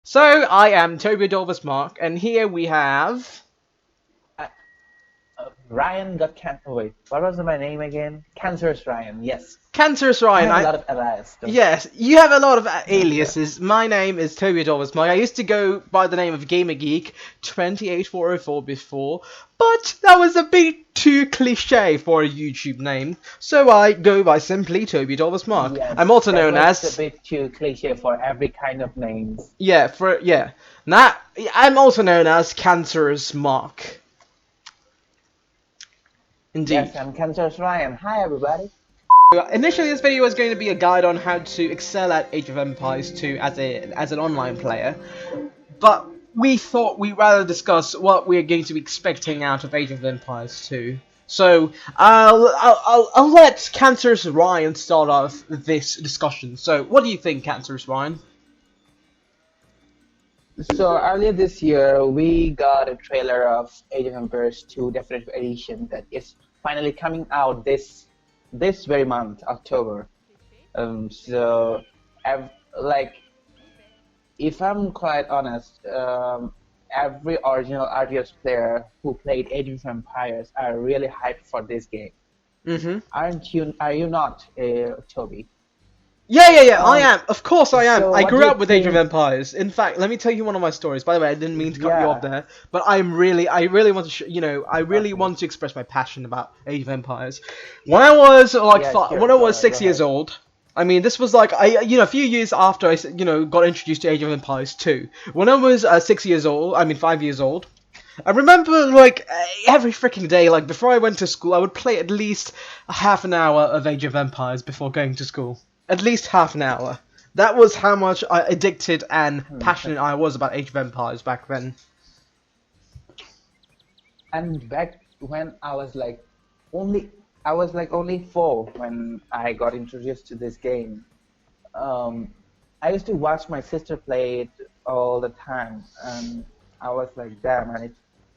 So I am Toby Adolphus Mark, and here we have Uh, Ryan got wait, what was my name again? Cancerous Ryan. Yes, Cancerous I Ryan. have a lot of alias. Yes, you have a lot of Yeah. aliases. My name is Toby Adolphus Mark. I used to go by the name of Gamer Geek 28404 before, but that was a bit too cliche for a YouTube name, so I go by simply Toby Adolphus Mark. I'm Yes, also that known was a as bit too cliche for every kind of names. yeah. Now I'm also known as Cancerous Mark. Yes, Indeed. I'm Cancerous Ryan. Hi, everybody. Initially, this video was going to be a guide on how to excel at Age of Empires 2 as an online player, but we thought we'd rather discuss what we're going to be expecting out of Age of Empires 2. So I'll let Cancerous Ryan start off this discussion. So what do you think, Cancerous Ryan? So earlier this year, we got a trailer of Age of Empires 2 Definitive Edition that is finally coming out this very month, October. So, like if I'm quite honest, every original RTS player who played Age of Empires are really hyped for this game. Mm-hmm. Aren't you? Are you not, Toby? Yeah, I Um, am. Of course I am. so I what do grew you up with Age of think? Empires. In fact, let me tell you one of my stories. By the way, I didn't mean to cut you off Yeah. there, but I really want to, I really Okay. want to express my passion about Age of Empires. When I was like, Yeah. Sure. when I was Go 6 years ahead. old, I mean, this was like, a few years after got introduced to Age of Empires 2. When I was 6 years old, I mean 5 years old, I remember like every freaking day, like before I went to school, I would play at least a half an hour of Age of Empires before going to school. At least half an hour. That was how much addicted and passionate I was about Age of Empires back then. And back when only I was like only 4 when I got introduced to this game. Um, I used to watch my sister play it all the time, and I was like, damn,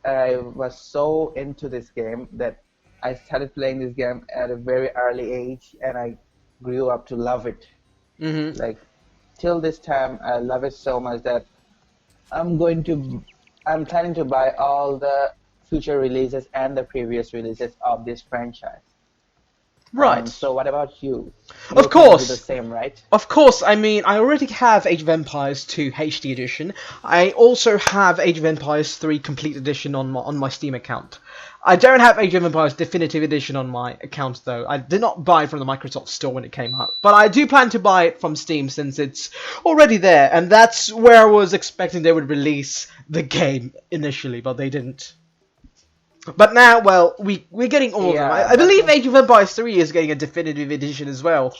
I was so into this game that I started playing this game at a very early age, and I grew up to love it. Hmm. Like till this time, I love it so much that I'm going to, I'm planning to buy all the future releases and the previous releases of this franchise. Right. So what about you? Of You can do the course. same, right? Of course, I mean, I already have Age of Empires 2 HD Edition. I also have Age of Empires 3 Complete Edition on my Steam account. I don't have Age of Empires Definitive Edition on my account, though. I did not buy it from the Microsoft Store when it came out. But I do plan to buy it from Steam since it's already there, and that's where I was expecting they would release the game initially, but they didn't. But now, well, we're getting all of them. Yeah, I that's believe what. Age of Empires 3 is getting a Definitive Edition as well.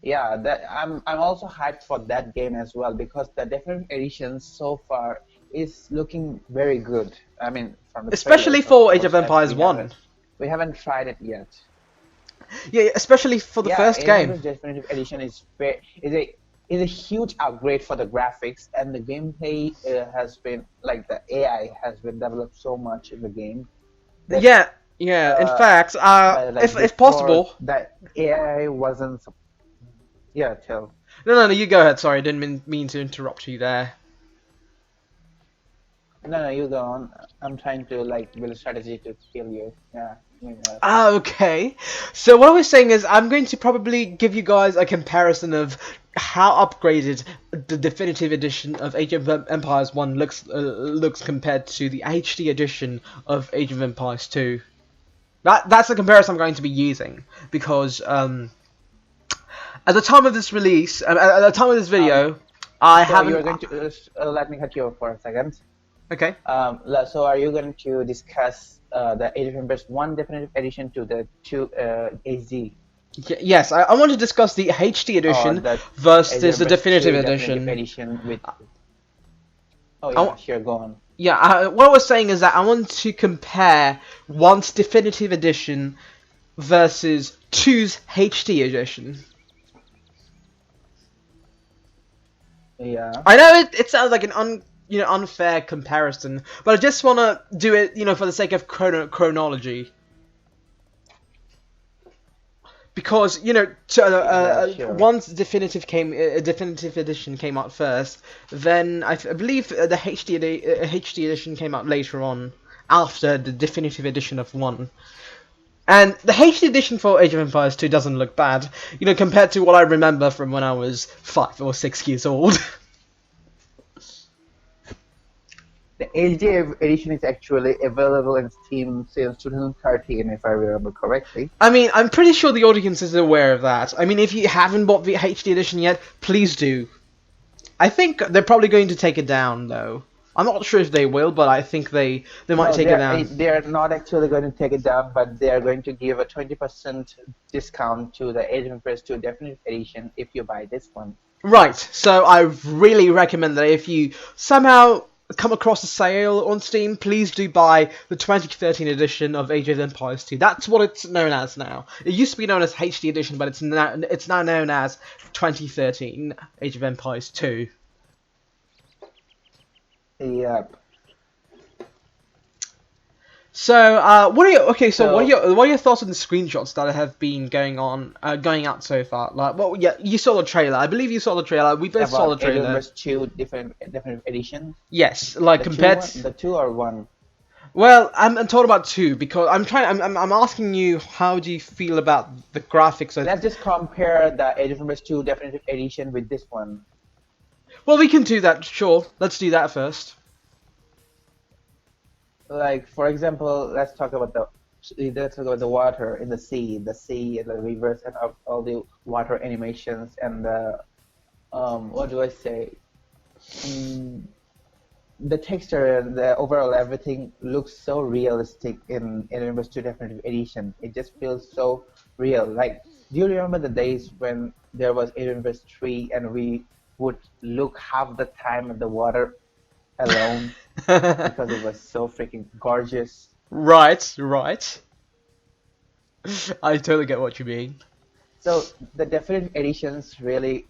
Yeah, that I'm also hyped for that game as well because the different editions so far is looking very good. I mean, from the Especially trailers, of for Age of course, as Empires 1. we haven't tried it yet. Yeah, especially for the Yeah, first Age of game. Empires Definitive Edition is a huge upgrade for the graphics, and the gameplay has been like the AI has been developed so much in the game that Yeah, yeah. In uh, fact, like if before possible. that AI wasn't. Yeah, tell. No, you go ahead. Sorry, I didn't mean to interrupt you there. No, no, you go on. I'm trying to like build a strategy to kill you. Yeah, meanwhile. Ah, okay. So what I was saying is, I'm going to probably give you guys a comparison of how upgraded the definitive edition of Age of Empires 1 looks compared to the HD edition of Age of Empires 2. That's the comparison I'm going to be using because at the time of this release, at the time of this Um, video, I so haven't. you're going to let me cut you off for a second. Okay. So are you going to discuss the Age of Empires 1 Definitive Edition to the 2 HD Yes, I want to discuss the HD or edition the Age of versus the Empires definitive 2 Definitive edition. Edition with? Oh I, yeah, wa- sure, go on. yeah, what I was saying is that I want to compare one's definitive edition versus two's HD edition. Yeah. I know it sounds like an unfair comparison, but I just want to do it for the sake of chronology. because Yeah, sure. once definitive edition came out first, then I believe the HD edition came out later on after the definitive edition of 1. And the HD edition for Age of Empires 2 doesn't look bad, compared to what I remember from when I was 5 or 6 years old. The HD edition is actually available in Steam since 2013, if I remember correctly. I mean, I'm pretty sure the audience is aware of that. I mean, if you haven't bought the HD edition yet, please do. I think they're probably going to take it down, though. I'm not sure if they will, but I think they might No, take it down. they're not actually going to take it down, but they are going to give a 20% discount to the Age of Empires 2 Definitive Edition if you buy this one. Right, so I really recommend that if you somehow come across a sale on Steam, please do buy the 2013 edition of Age of Empires 2. That's what it's known as now. It used to be known as HD edition, but it's now known as 2013 Age of Empires 2. Yep. So, what are your okay? So, So, what are your thoughts on the screenshots that have been going out so far? Like, well, yeah, you saw the trailer. I believe you saw the trailer. We both saw the about Age of trailer. Empires 2 Definitive Edition. Yes, like compared. The 2 or 1? Well, I'm talking about 2 because I'm asking you how do you feel about the graphics? Let's just compare the Age of Empires 2 Definitive Edition with this one. Well, we can do that. Sure, let's do that first. Like, for example, let's talk about the water in the sea, and the rivers, and all the water animations, and the what do I say? Mm, the texture and the overall everything looks so realistic in Empires 2 Definitive Edition. It just feels so real. Like, do you remember the days when there was Empires 3 and we would look half the time at the water alone because it was so freaking gorgeous? Right. I totally get what you mean. So the definitive editions really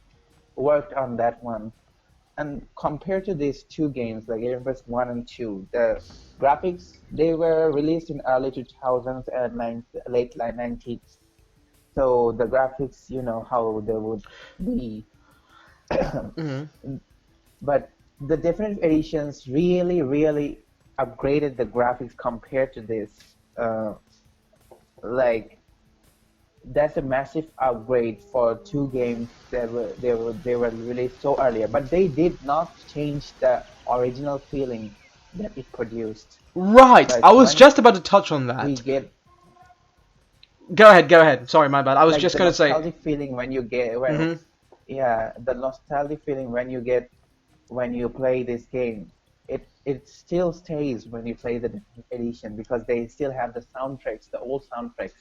worked on that one. And compared to these two games, like Empires 1 and 2, the graphics, they were released in early 2000s and late 90s. So the graphics, you know how they would be. Hmm. But the definitive editions really upgraded the graphics compared to this. Like, that's a massive upgrade for two games that were released so earlier, but they did not change the original feeling that it produced. Right, Like I was when just about to touch on we that. get Go ahead. Sorry, my bad. I was like just the gonna say. nostalgic feeling when you get Hmm. yeah, the nostalgic feeling when you get when you play this game. It still stays when you play the Definitive edition because they still have the soundtracks, the old soundtracks,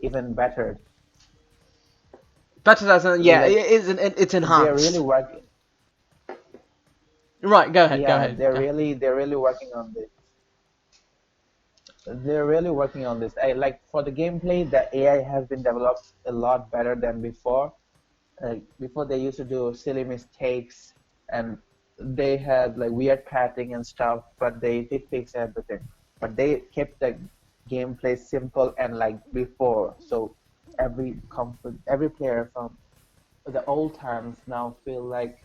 even better. Better than yeah, Like it's they're really enhanced. working. Right, go ahead. Yeah, Yeah. they're really working on this. They're really working on this. Like for the gameplay, the AI has been developed a lot better than before. Before they used to do silly mistakes and they had like weird pathing and stuff, but they did fix everything. But they kept the gameplay simple and like before. So every player from the old times now feel like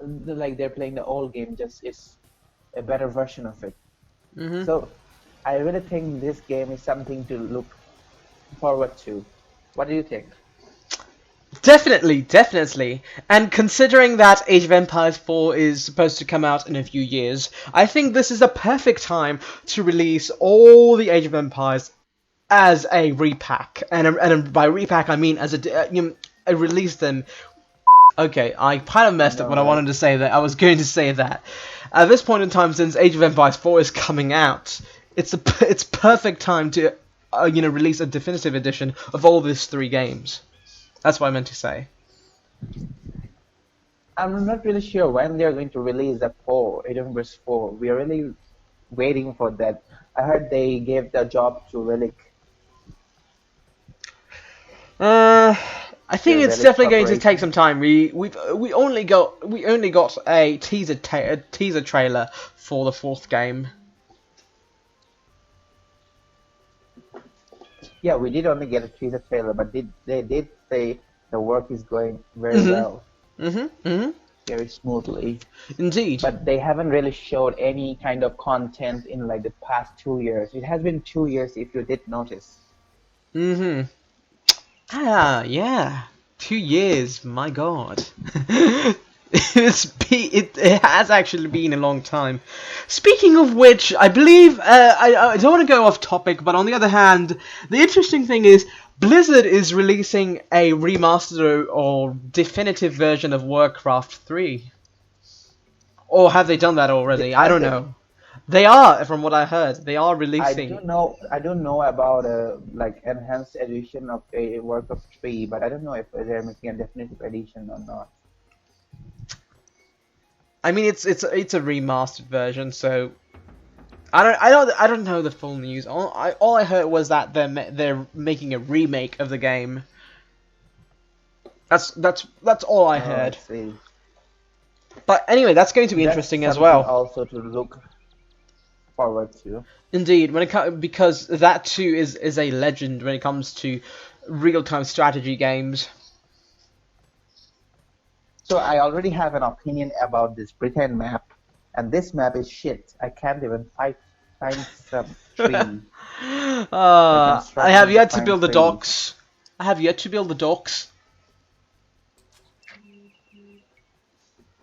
they're playing the old game, just it's a better version of it. Hmm. So I really think this game is something to look forward to. What do you think? Definitely. And considering that Age of Empires 4 is supposed to come out in a few years, I think this is a perfect time to release all the Age of Empires as a repack. And by repack, I mean as release them. Okay, I kind of messed up No, when I like wanted to say that. I was going to say that. At this point in time, since Age of Empires 4 is coming out, it's perfect time to release a definitive edition of all these three games. That's what I meant to say. I'm not really sure when they're going to release the 4, Age of Empires 4. We're really waiting for that. I heard they gave the job to Relic, Uh, I think the it's Relic definitely going to take Corporation. some time. We only got a teaser trailer for the fourth game. Yeah, we did only get a teaser trailer, but they did say the work is going very Mhm. well, Mhm. Mhm. very smoothly. Indeed. But they haven't really showed any kind of content in like the past 2 years. It has been 2 years if you did notice. Mhm. Ah, yeah. 2 years. My God. It has actually been a long time. Speaking of which, I believe I don't want to go off topic, but on the other hand, the interesting thing is Blizzard is releasing a remastered or definitive version of Warcraft 3. Or have they done that already? I Are don't they? know. They are, from what I heard, they are releasing. I do know about a like enhanced edition of a work of three, but I don't know if they're making a definitive edition or not. I mean, it's a remastered version, so I don't know the full news. All I heard was that they're making a remake of the game. That's all I Oh, I heard. see. But anyway, that's going to be That's interesting as something well. also to look forward to. Indeed, because that too is a legend when it comes to real-time strategy games. So I already have an opinion about this Britain map, and this map is shit. I can't even find some tree. Like I'm I have struggling to yet to find build the trees. docks. I have yet to build the docks.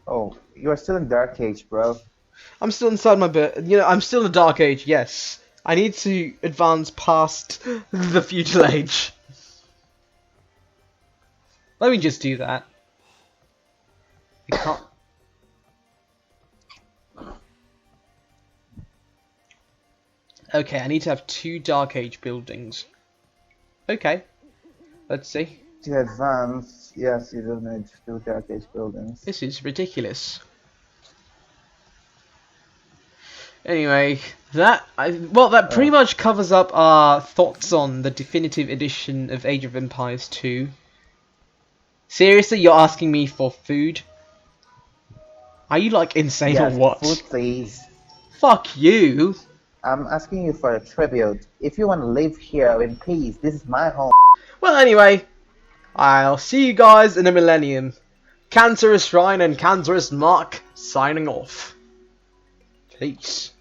Oh, you're still in Dark Age, bro. I'm still inside my bit. I'm still in the Dark Age. Yes, I need to advance past the Feudal Age. Let me just do that. I can't. Okay, I need to have 2 Dark Age buildings. Okay, let's see. To advance, yes, you do need two Dark Age buildings. This is ridiculous. Anyway, that pretty Oh, much covers up our thoughts on the definitive edition of Age of Empires 2. Seriously, you're asking me for food? Are you like insane or yes, what? food, please. Fuck you. I'm asking you for a tribute. If you want to live here in peace, this is my home. Well, anyway, I'll see you guys in a millennium. Cancerous Ryan and Cancerous Mark signing off. Peace.